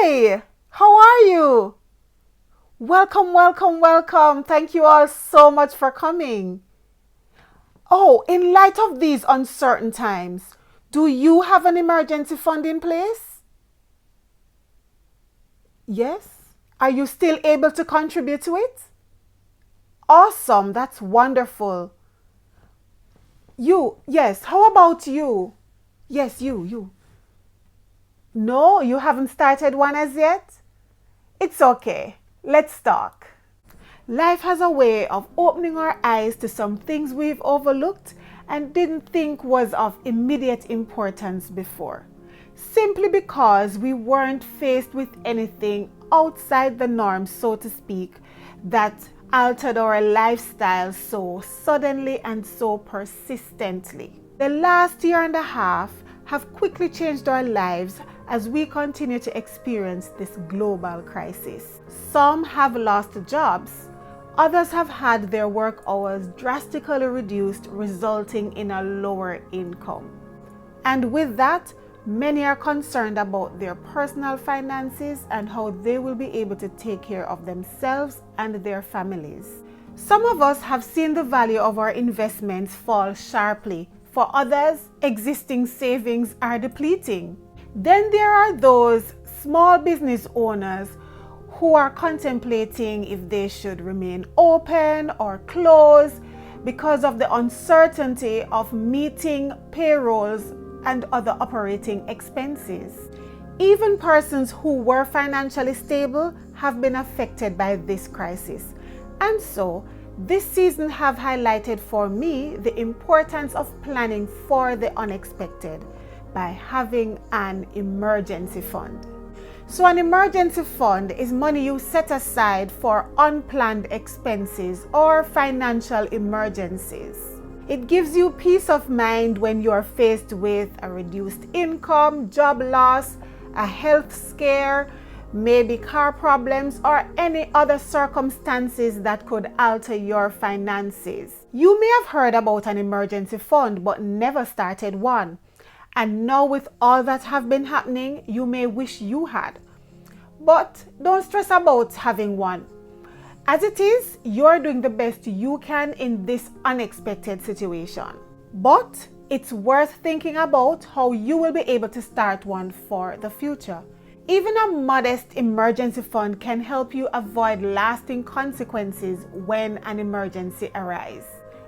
Hi, how are you? Welcome, welcome, welcome. Thank you all so much for coming. Oh, in light of these uncertain times, do you have an emergency fund in place? Yes? Are you still able to contribute to it? Awesome, that's wonderful. Yes, how about you? Yes, you. No, you haven't started one as yet? It's okay. Let's talk. Life has a way of opening our eyes to some things we've overlooked and didn't think was of immediate importance before, simply because we weren't faced with anything outside the norm, so to speak, that altered our lifestyle so suddenly and so persistently. The last year and a half have quickly changed our lives as we continue to experience this global crisis. Some have lost jobs. Others have had their work hours drastically reduced, resulting in a lower income. And with that, many are concerned about their personal finances and how they will be able to take care of themselves and their families. Some of us have seen the value of our investments fall sharply. For others, existing savings are depleting. Then there are those small business owners who are contemplating if they should remain open or close because of the uncertainty of meeting payrolls and other operating expenses. Even persons who were financially stable have been affected by this crisis. And so, this season have highlighted for me the importance of planning for the unexpected by having an emergency fund. So an emergency fund is money you set aside for unplanned expenses or financial emergencies. It gives you peace of mind when you are faced with a reduced income, job loss, a health scare, maybe car problems, or any other circumstances that could alter your finances. You may have heard about an emergency fund but never started one. And now with all that have been happening, you may wish you had. But don't stress about having one. As it is, you're doing the best you can in this unexpected situation. But it's worth thinking about how you will be able to start one for the future. Even a modest emergency fund can help you avoid lasting consequences when an emergency arises.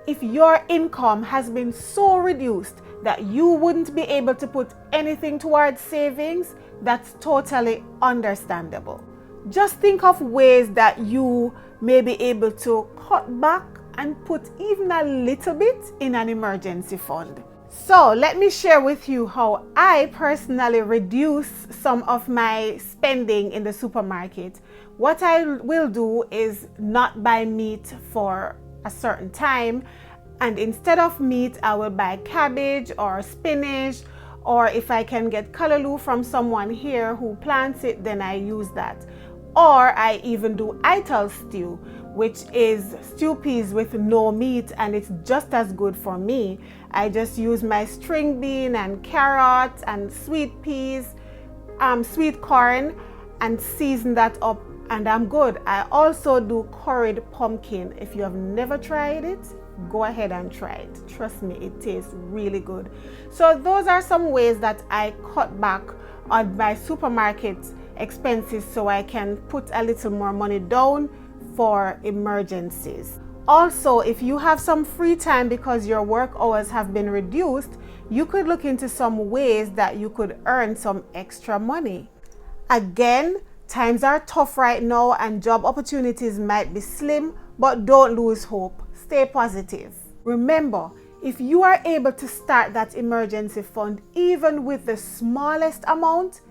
If your income has been so reduced that you wouldn't be able to put anything towards savings, that's totally understandable. Just think of ways that you may be able to cut back and put even a little bit in an emergency fund. So let me share with you how I personally reduce some of my spending in the supermarket. What I will do is not buy meat for a certain time, and instead of meat I will buy cabbage or spinach, or if I can get callaloo from someone here who plants it, then I use that. Or I even do ital stew, which is stew peas with no meat, and it's just as good for me. I just use my string bean and carrot and sweet peas, sweet corn, and season that up, and I'm good. I also do curried pumpkin. If you have never tried it, go ahead and try it. Trust me, it tastes really good. So those are some ways that I cut back on my supermarket expenses so I can put a little more money down for emergencies. Also, if you have some free time because your work hours have been reduced, you could look into some ways that you could earn some extra money. Again, times are tough right now and job opportunities might be slim, but don't lose hope. Stay positive. Remember, if you are able to start that emergency fund, even with the smallest amount,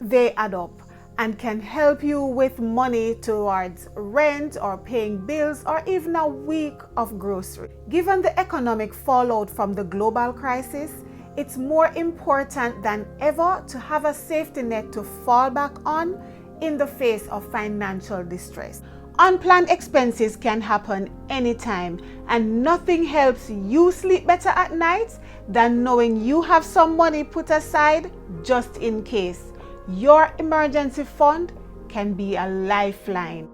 they add up and can help you with money towards rent or paying bills or even a week of grocery. Given the economic fallout from the global crisis, it's more important than ever to have a safety net to fall back on in the face of financial distress. Unplanned expenses can happen anytime, and nothing helps you sleep better at night than knowing you have some money put aside just in case. Your emergency fund can be a lifeline.